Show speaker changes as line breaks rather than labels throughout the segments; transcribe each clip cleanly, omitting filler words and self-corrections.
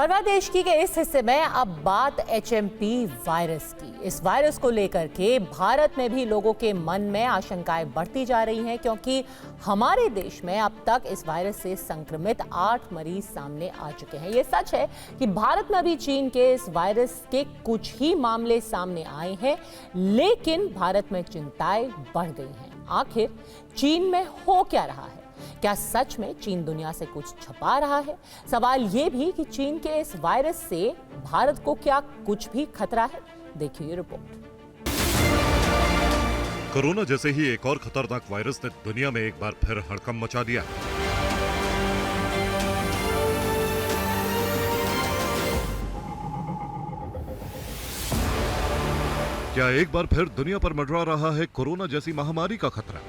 परवा देश की के इस हिस्से में अब बात एचएमपी वायरस की। इस वायरस को लेकर के भारत में भी लोगों के मन में आशंकाएं बढ़ती जा रही हैं, क्योंकि हमारे देश में अब तक इस वायरस से संक्रमित 8 मरीज सामने आ चुके हैं। ये सच है कि भारत में अभी चीन के इस वायरस के कुछ ही मामले सामने आए हैं, लेकिन भारत में चिंताएं बढ़ गई हैं। आखिर चीन में हो क्या रहा है? क्या सच में चीन दुनिया से कुछ छुपा रहा है? सवाल यह भी कि चीन के इस वायरस से भारत को क्या कुछ भी खतरा है? देखिए ये रिपोर्ट।
कोरोना जैसे ही एक और खतरनाक वायरस ने दुनिया में एक बार फिर हड़कंप मचा दिया। क्या एक बार फिर दुनिया पर मंडरा रहा है कोरोना जैसी महामारी का खतरा?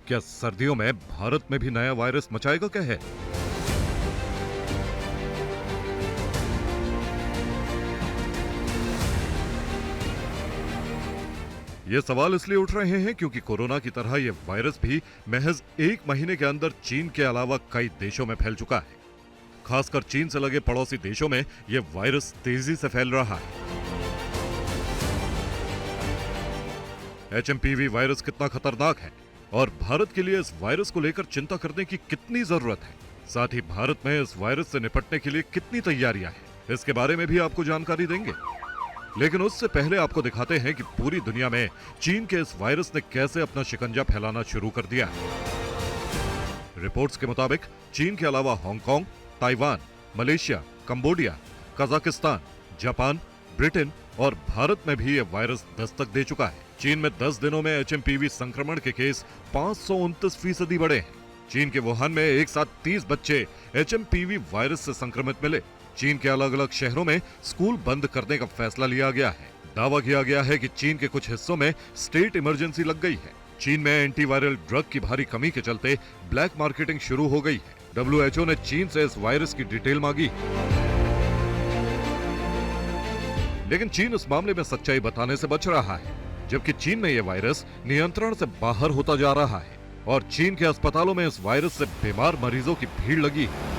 क्या सर्दियों में भारत में भी नया वायरस मचाएगा कहर? ये सवाल इसलिए उठ रहे हैं क्योंकि कोरोना की तरह यह वायरस भी महज 1 महीने के अंदर चीन के अलावा कई देशों में फैल चुका है। खासकर चीन से लगे पड़ोसी देशों में यह वायरस तेजी से फैल रहा है। एचएमपीवी वायरस कितना खतरनाक है और भारत के लिए इस वायरस को लेकर चिंता करने की कितनी जरूरत है, साथ ही भारत में इस वायरस से निपटने के लिए कितनी तैयारियां हैं, इसके बारे में भी आपको जानकारी देंगे। लेकिन उससे पहले आपको दिखाते हैं कि पूरी दुनिया में चीन के इस वायरस ने कैसे अपना शिकंजा फैलाना शुरू कर दिया है। रिपोर्ट्स के मुताबिक चीन के अलावा Hong Kong, Taiwan, Malaysia, Cambodia, Kazakhstan, Japan, Britain और भारत में भी यह वायरस दस्तक दे चुका है। चीन में 10 दिनों में एचएमपीवी संक्रमण के केस 529% बढ़े हैं। चीन के वुहान में एक साथ 30 बच्चे एचएमपीवी वायरस से संक्रमित मिले। चीन के अलग अलग शहरों में स्कूल बंद करने का फैसला लिया गया है। दावा किया गया है कि चीन के कुछ हिस्सों में स्टेट इमरजेंसी लग गई है। चीन में एंटीवायरल ड्रग की भारी कमी के चलते ब्लैक मार्केटिंग शुरू हो गई है। WHO ने चीन से इस वायरस की डिटेल मांगी, लेकिन चीन इस मामले में सच्चाई बताने से बच रहा है, जबकि चीन में यह वायरस नियंत्रण से बाहर होता जा रहा है और चीन के अस्पतालों में इस वायरस से बीमार मरीजों की भीड़ लगी है।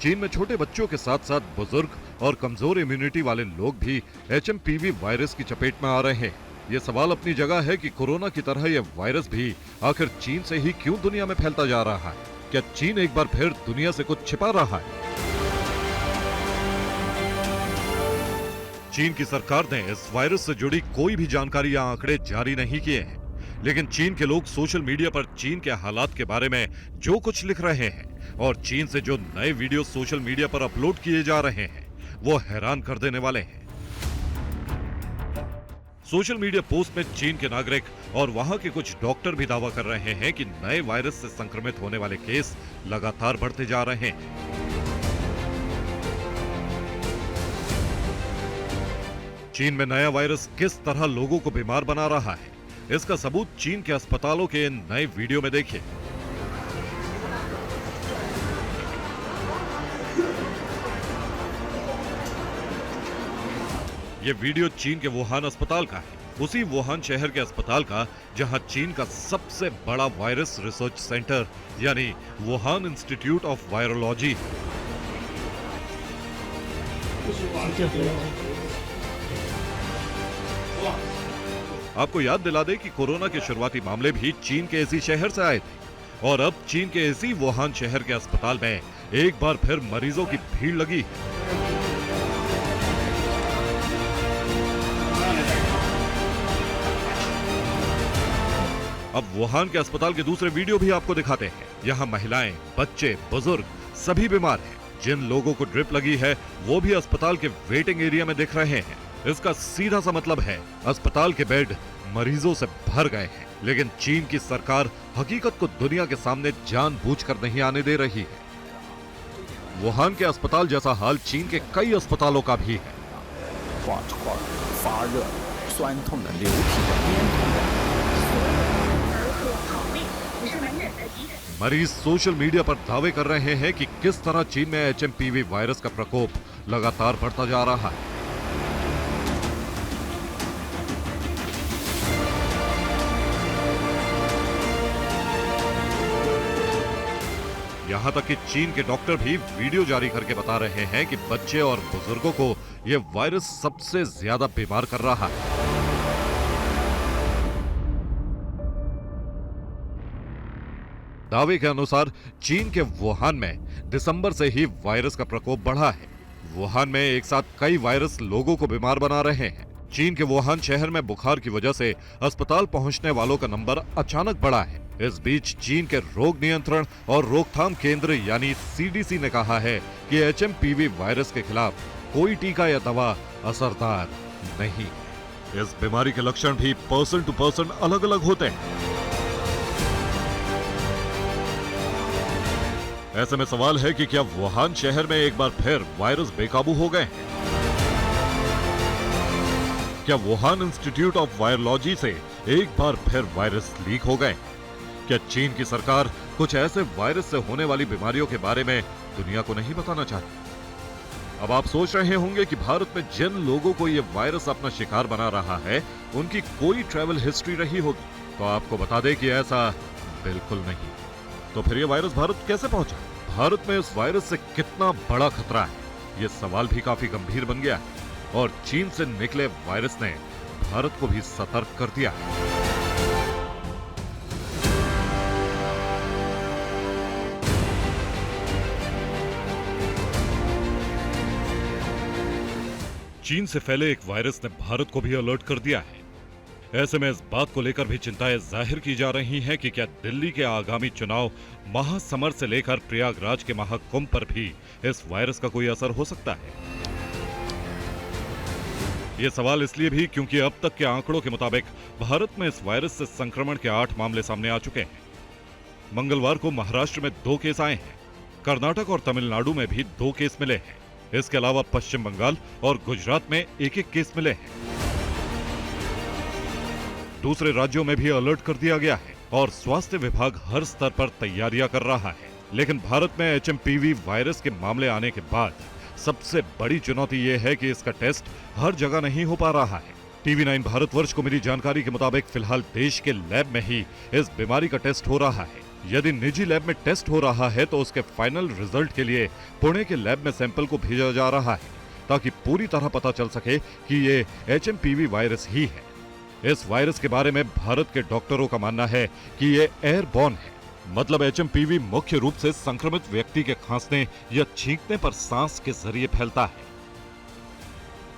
चीन में छोटे बच्चों के साथ साथ बुजुर्ग और कमजोर इम्यूनिटी वाले लोग भी एचएमपीवी वायरस की चपेट में आ रहे हैं। ये सवाल अपनी जगह है कि कोरोना की तरह यह वायरस भी आखिर चीन से ही क्यों दुनिया में फैलता जा रहा है? क्या चीन एक बार फिर दुनिया से कुछ छिपा रहा है? चीन की सरकार ने इस वायरस से जुड़ी कोई भी जानकारी या आंकड़े जारी नहीं किए हैं, लेकिन चीन के लोग सोशल मीडिया पर चीन के हालात के बारे में जो कुछ लिख रहे हैं और चीन से जो नए वीडियो सोशल मीडिया पर अपलोड किए जा रहे हैं वो हैरान कर देने वाले हैं। सोशल मीडिया पोस्ट में चीन के नागरिक और वहां के कुछ डॉक्टर भी दावा कर रहे हैं कि नए वायरस से संक्रमित होने वाले केस लगातार बढ़ते जा रहे हैं। चीन में नया वायरस किस तरह लोगों को बीमार बना रहा है, इसका सबूत चीन के अस्पतालों के इन नए वीडियो में देखिए। ये वीडियो चीन के वुहान अस्पताल का है, उसी वुहान शहर के अस्पताल का जहां चीन का सबसे बड़ा वायरस रिसर्च सेंटर यानी वुहान इंस्टीट्यूट ऑफ वायरोलॉजी। आपको याद दिला दे कि कोरोना के शुरुआती मामले भी चीन के इसी शहर से आए थे और अब चीन के इसी वुहान शहर के अस्पताल में एक बार फिर मरीजों की भीड़ लगी। अब वुहान के अस्पताल के दूसरे वीडियो भी आपको दिखाते हैं। यहाँ महिलाएं, बच्चे, बुजुर्ग सभी बीमार हैं। जिन लोगों को ड्रिप लगी है वो भी अस्पताल के वेटिंग एरिया में दिख रहे हैं। इसका सीधा सा मतलब है अस्पताल के बेड मरीजों से भर गए हैं। लेकिन चीन की सरकार हकीकत को दुनिया के सामने जानबूझकर नहीं आने दे रही है। वुहान के अस्पताल जैसा हाल चीन के कई अस्पतालों का भी है। मरीज सोशल मीडिया पर दावे कर रहे हैं कि किस तरह चीन में एचएमपीवी वायरस का प्रकोप लगातार बढ़ता जा रहा है। यहाँ तक कि चीन के डॉक्टर भी वीडियो जारी करके बता रहे हैं कि बच्चे और बुजुर्गों को यह वायरस सबसे ज्यादा बीमार कर रहा है। दावे के अनुसार चीन के वुहान में दिसंबर से ही वायरस का प्रकोप बढ़ा है। वुहान में एक साथ कई वायरस लोगों को बीमार बना रहे हैं। चीन के वुहान शहर में बुखार की वजह से अस्पताल पहुंचने वालों का नंबर अचानक बढ़ा है। इस बीच चीन के रोग नियंत्रण और रोकथाम केंद्र यानी CDC ने कहा है कि HMPV वायरस के खिलाफ कोई टीका या दवा असरदार नहीं है। इस बीमारी के लक्षण भी पर्सन टू पर्सन अलग अलग होते हैं। ऐसे में सवाल है कि क्या वुहान शहर में एक बार फिर वायरस बेकाबू हो गए हैं? क्या वुहान इंस्टीट्यूट ऑफ वायरोलॉजी से एक बार फिर वायरस लीक हो गए? क्या चीन की सरकार कुछ ऐसे वायरस से होने वाली बीमारियों के बारे में दुनिया को नहीं बताना चाहती? अब आप सोच रहे होंगे कि भारत में जिन लोगों को यह वायरस अपना शिकार बना रहा है उनकी कोई ट्रैवल हिस्ट्री रही होगी। तो आपको बता दें कि ऐसा बिल्कुल नहीं। तो फिर यह वायरस भारत कैसे पहुंचा? भारत में इस वायरस से कितना बड़ा खतरा है, यह सवाल भी काफी गंभीर बन गया है और चीन से निकले वायरस ने भारत को भी सतर्क कर दिया है। चीन से फैले एक वायरस ने भारत को भी अलर्ट कर दिया है। ऐसे में इस बात को लेकर भी चिंताएं जाहिर की जा रही हैं कि क्या दिल्ली के आगामी चुनाव, महासमर से लेकर प्रयागराज के महाकुंभ पर भी इस वायरस का कोई असर हो सकता है। ये सवाल इसलिए भी क्योंकि अब तक के आंकड़ों के मुताबिक भारत में इस वायरस से संक्रमण के 8 मामले सामने आ चुके हैं। मंगलवार को महाराष्ट्र में 2 केस आए हैं। कर्नाटक और तमिलनाडु में भी 2 केस मिले हैं। इसके अलावा पश्चिम बंगाल और गुजरात में 1-1 केस मिले हैं। दूसरे राज्यों में भी अलर्ट कर दिया गया है और स्वास्थ्य विभाग हर स्तर पर तैयारियां कर रहा है। लेकिन भारत में HMPV वायरस के मामले आने के बाद सबसे बड़ी चुनौती यह है कि इसका टेस्ट हर जगह नहीं हो पा रहा है। TV9 भारतवर्ष को मिली जानकारी के मुताबिक फिलहाल देश के लैब में ही इस बीमारी का टेस्ट हो रहा है। यदि निजी लैब में टेस्ट हो रहा है तो उसके फाइनल रिजल्ट के लिए पुणे के लैब में सैंपल को भेजा जा रहा है ताकि पूरी तरह पता चल सके कि ये HMPV वायरस ही है। इस वायरस के बारे में भारत के डॉक्टरों का मानना है कि ये एयरबॉर्न है, मतलब HMPV मुख्य रूप से संक्रमित व्यक्ति के खांसने या छींकने पर सांस के जरिए फैलता है।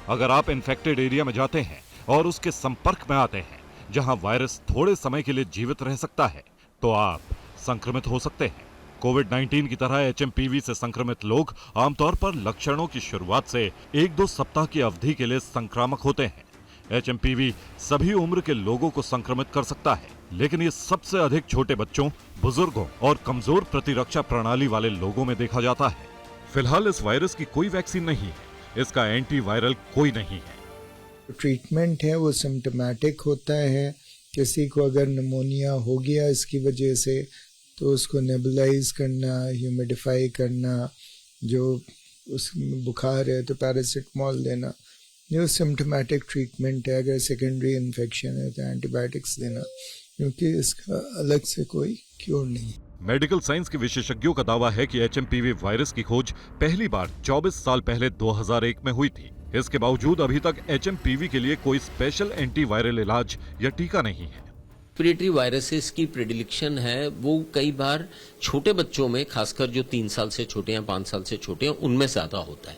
अगर आप इन्फेक्टेड एरिया में जाते हैं और उसके संपर्क में आते हैं जहां वायरस थोड़े समय के लिए जीवित रह सकता है तो आप संक्रमित हो सकते हैं। कोविड-19 की तरह HMPV से संक्रमित लोग आमतौर पर लक्षणों की शुरुआत से 1-2 सप्ताह की अवधि के लिए संक्रामक होते हैं। HMPV सभी उम्र के लोगों को संक्रमित कर सकता है, लेकिन ये सबसे अधिक छोटे बच्चों, बुजुर्गों और कमजोर प्रतिरक्षा प्रणाली वाले लोगों में देखा जाता है। फिलहाल इस वायरस की कोई वैक्सीन नहीं है, इसका एंटीवायरल कोई नहीं है।
ट्रीटमेंट है वो सिम्टोमेटिक होता है। किसी को अगर निमोनिया हो गया इसकी वजह से तो उसको नेबुलाइज करना, ह्यूमिडिफाई करना, जो उसमें बुखार है तो पैरासिटामोल देना, जो सिम्टोमेटिक ट्रीटमेंट है। अगर सेकेंडरी इन्फेक्शन है तो एंटीबायोटिक्स देना, क्योंकि इसका अलग से कोई क्योर नहीं।
मेडिकल साइंस के विशेषज्ञों का दावा है कि HMPV वायरस की खोज पहली बार 24 साल पहले 2001 में हुई थी। इसके बावजूद अभी तक HMPV के लिए कोई स्पेशल एंटीवायरल इलाज या टीका नहीं है।
रेस्पिरेटरी वायरसेस की प्रेडिक्शन है वो कई बार छोटे बच्चों में, खासकर जो 3 साल से छोटे हैं, 5 साल से छोटे हैं, उनमें ज्यादा होता है।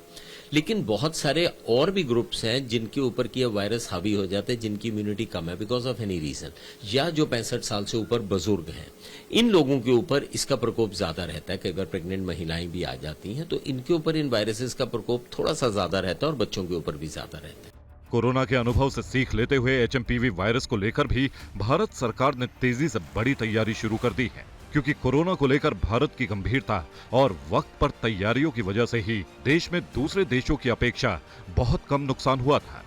लेकिन बहुत सारे और भी ग्रुप्स हैं जिनके ऊपर की वायरस हावी हो जाते हैं, जिनकी इम्यूनिटी कम है बिकॉज ऑफ एनी रीजन, या जो 65 साल से ऊपर बुजुर्ग हैं, इन लोगों के ऊपर इसका प्रकोप ज्यादा रहता है। कई बार प्रेग्नेंट महिलाएं भी आ जाती हैं, तो इनके ऊपर इन वायरसेस का प्रकोप थोड़ा सा ज्यादा रहता है और बच्चों के ऊपर भी ज्यादा रहता है।
कोरोना के अनुभव से सीख लेते हुए HMPV वायरस को लेकर भी भारत सरकार ने तेजी से बड़ी तैयारी शुरू कर दी है, क्योंकि कोरोना को लेकर भारत की गंभीरता और वक्त पर तैयारियों की वजह से ही देश में दूसरे देशों की अपेक्षा बहुत कम नुकसान हुआ था।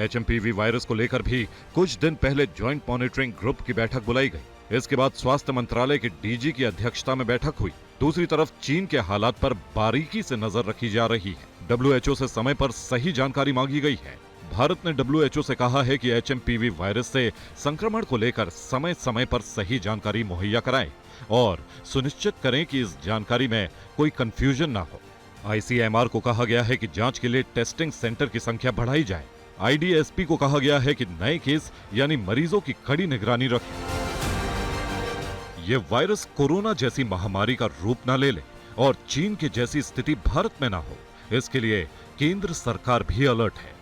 HMPV वायरस को लेकर भी कुछ दिन पहले ज्वाइंट मॉनिटरिंग ग्रुप की बैठक बुलाई गई। इसके बाद स्वास्थ्य मंत्रालय के DG की अध्यक्षता में बैठक हुई। दूसरी तरफ चीन के हालात पर बारीकी से नजर रखी जा रही है। WHO से समय पर सही जानकारी मांगी गई है। भारत ने WHO से कहा है कि HMPV वायरस से संक्रमण को लेकर समय समय पर सही जानकारी मुहैया कराएं और सुनिश्चित करें कि इस जानकारी में कोई कंफ्यूजन ना हो। ICMR को कहा गया है कि जांच के लिए टेस्टिंग सेंटर की संख्या बढ़ाई जाए। IDSP को कहा गया है कि नए केस यानी मरीजों की कड़ी निगरानी रखें। ये वायरस कोरोना जैसी महामारी का रूप न ले ले और चीन की जैसी स्थिति भारत में ना हो, इसके लिए केंद्र सरकार भी अलर्ट है।